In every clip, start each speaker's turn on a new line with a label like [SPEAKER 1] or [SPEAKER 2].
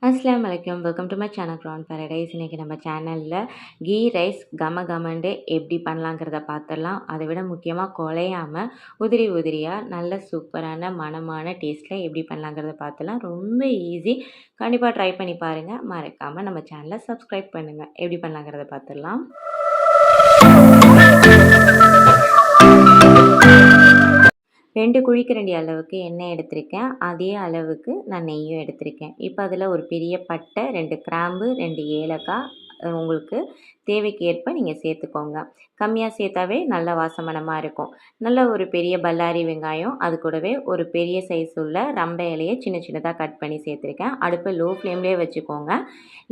[SPEAKER 1] அஸ்ஸலாமு அலைக்கும். Welcome to my channel prawn paradise. இன்றைக்கி நம்ம சேனலில் கீ ரைஸ் கம கமண்டு எப்படி பண்ணலாங்கிறத பார்த்துடலாம். அதை விட முக்கியமாக குழையாமல் உதிரி உதிரியாக நல்ல சூப்பரான மணமான டேஸ்ட்டில் எப்படி பண்ணலாங்கிறத பார்த்துலாம். ரொம்ப ஈஸி. கண்டிப்பாக ட்ரை பண்ணி பாருங்கள். மறக்காமல் நம்ம சேனலை சப்ஸ்கிரைப் பண்ணுங்கள். எப்படி பண்ணலாங்கிறத பார்த்துடலாம். 2 குழிக்கரண்டி அளவுக்கு எண்ணெய் எடுத்திருக்கேன். அதே அளவுக்கு நான் நெய்யும் எடுத்திருக்கேன். இப்போ அதில் ஒரு பெரிய பட்டை, 2 கிராம்பு, 2 ஏலக்காய் உங்களுக்கு தேவைக்கு ஏற்ப நீங்கள் சேர்த்துக்கோங்க. கம்மியாக சேர்த்தாவே நல்ல வாசமனமாக இருக்கும். நல்ல ஒரு பெரிய பல்லாரி வெங்காயம், அது கூடவே ஒரு பெரிய சைஸ் உள்ள ரம்பை இலையை சின்ன சின்னதாக கட் பண்ணி சேர்த்துருக்கேன். அடுப்பை லோ ஃப்ளேம்லேயே வச்சுக்கோங்க.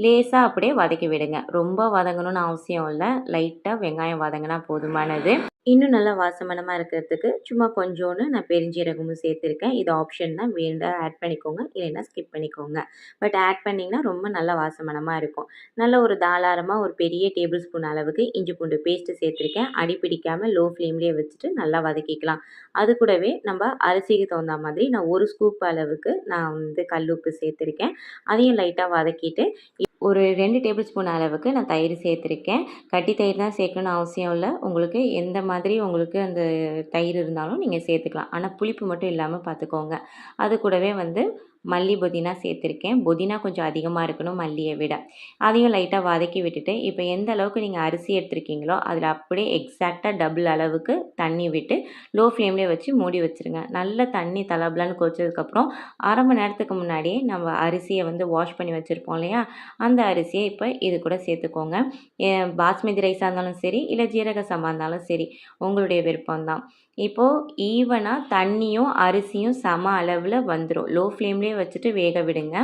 [SPEAKER 1] லேசாக அப்படியே வதக்கி விடுங்க. ரொம்ப வதங்கணும்னு அவசியம் இல்லை. லைட்டாக வெங்காயம் வதங்கினா போதுமானது. இன்னும் நல்லா வாசமனமாக இருக்கிறதுக்கு சும்மா கொஞ்சோன்னு நான் பெருஞ்சீரகமும் சேர்த்துருக்கேன். இது ஆப்ஷன் தான். வேண்டாம் ஆட் பண்ணிக்கோங்க, இல்லைன்னா ஸ்கிப் பண்ணிக்கோங்க. பட் ஆட் பண்ணிங்கன்னா ரொம்ப நல்லா வாசமனமாக இருக்கும். நல்ல ஒரு தாராளமாக ஒரு பெரிய டேபிள் ஸ்பூன் அளவுக்கு இஞ்சி பூண்டு பேஸ்ட்டு சேர்த்துருக்கேன். அடி பிடிக்காமல் லோ ஃப்ளேம்லேயே வச்சுட்டு நல்லா வதக்கிக்கலாம். அது கூடவே நம்ம அரிசிக்கு தகுந்த மாதிரி நான் 1 ஸ்கூப் அளவுக்கு நான் கல் உப்பு சேர்த்துருக்கேன். அதையும் லைட்டாக வதக்கிட்டு ஒரு 2 டேபிள் ஸ்பூன் அளவுக்கு நான் தயிர் சேர்த்துருக்கேன். கட்டி தயிர் தான் சேர்க்கணும்னு அவசியம் இல்லை. உங்களுக்கு எந்த மாதிரி உங்களுக்கு அந்த தயிர் இருந்தாலும் நீங்கள் சேர்த்துக்கலாம். ஆனால் புளிப்பு மட்டும் இல்லாமல் பார்த்துக்கோங்க. அது கூடவே மல்லி புதினா சேர்த்துருக்கேன். புதினா கொஞ்சம் அதிகமாக இருக்கணும் மல்லியை விட. அதையும் லைட்டாக வதக்கி விட்டுட்டு இப்போ எந்த அளவுக்கு நீங்கள் அரிசி எடுத்துருக்கீங்களோ அதில் அப்படியே எக்ஸாக்டாக டபுள் அளவுக்கு தண்ணி விட்டு லோ ஃப்ளேம்லேயே வச்சு மூடி வச்சுருங்க. நல்ல தண்ணி தலபலன்னு கொதிச்சதுக்கப்புறம் அரை மணி நேரத்துக்கு முன்னாடியே நம்ம அரிசியை வாஷ் பண்ணி வச்சுருப்போம் இல்லையா, அந்த அரிசியை இப்போ இது கூட சேர்த்துக்கோங்க. பாஸ்மதி ரைஸாக இருந்தாலும் சரி, இல்லை ஜீரக சம்பா இருந்தாலும் சரி, உங்களுடைய விருப்பம்தான். இப்போது ஈவனாக தண்ணியும் அரிசியும் சம அளவில் வந்துடும். லோ ஃப்ளேம்லேயே வச்சுட்டு வேக விடுங்க.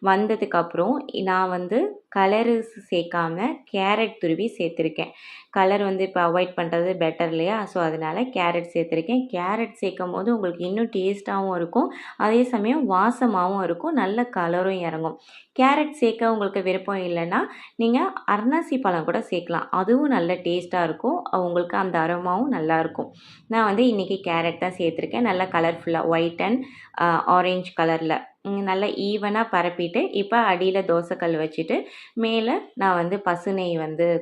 [SPEAKER 1] வந்ததுக்கப்புறம் நான் கலரு சேர்க்காம கேரட் துருவி சேர்த்துருக்கேன். கலர் இப்போ அவாய்ட் பண்ணுறது பெட்டர் இல்லையா, ஸோ அதனால் கேரட் சேர்த்துருக்கேன். கேரட் சேர்க்கும் போது உங்களுக்கு இன்னும் டேஸ்ட்டாகவும் இருக்கும், அதே சமயம் வாசமாகவும் இருக்கும், நல்ல கலரும் இறங்கும். கேரட் சேர்க்க உங்களுக்கு விருப்பம் இல்லைன்னா நீங்கள் அன்னாசி பழம் கூட சேர்க்கலாம். அதுவும் நல்ல டேஸ்ட்டாக இருக்கும். உங்களுக்கு அந்த அரோமாவும் நல்லாயிருக்கும். நான் இன்றைக்கி கேரட் தான் சேர்த்துருக்கேன். நல்லா கலர்ஃபுல்லாக ஒயிட் அண்ட் ஆரஞ்சு கலரில் நல்லா ஈவனாக பரப்பிட்டு இப்போ அடியில் தோசைக்கல் வச்சுட்டு மேலே நான் பசு நெய்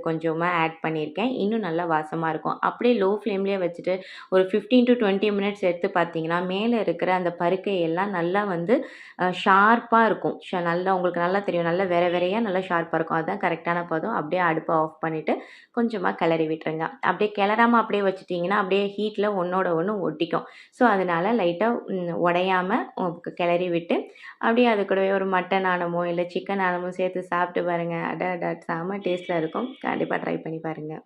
[SPEAKER 1] கொஞ்சமாக ஆட் பண்ணியிருக்கேன். இன்னும் நல்லா வாசமாக இருக்கும். அப்படியே லோ ஃப்ளேம்லேயே வச்சுட்டு ஒரு 15 to 20 மினிட்ஸ் எடுத்து பார்த்தீங்கன்னா மேலே இருக்கிற அந்த பருக்கையெல்லாம் நல்லா ஷார்ப்பாக இருக்கும். நல்லா உங்களுக்கு நல்லா தெரியும். நல்லா வேற வேறையாக நல்லா ஷார்ப்பாக இருக்கும். அதுதான் கரெக்டான பதம். அப்படியே அடுப்பை ஆஃப் பண்ணிவிட்டு கொஞ்சமாக கிளறி விட்டுருங்க. அப்படியே கிளறாமல் அப்படியே வச்சுட்டிங்கன்னா அப்படியே ஹீட்டில் ஒன்றோட ஒன்று ஒட்டிக்கும். ஸோ அதனால் லைட்டாக உடையாமல் கிளறி விட்டு அப்படியே அது கூடவே ஒரு மட்டன் ஆனமோ இல்லை சிக்கன் ஆனமோ சேர்த்து சாப்பிட்டு பாருங்கள். அட செம்ம டேஸ்ட்டில் இருக்கும். கண்டிப்பாக ட்ரை பண்ணி பாருங்கள்.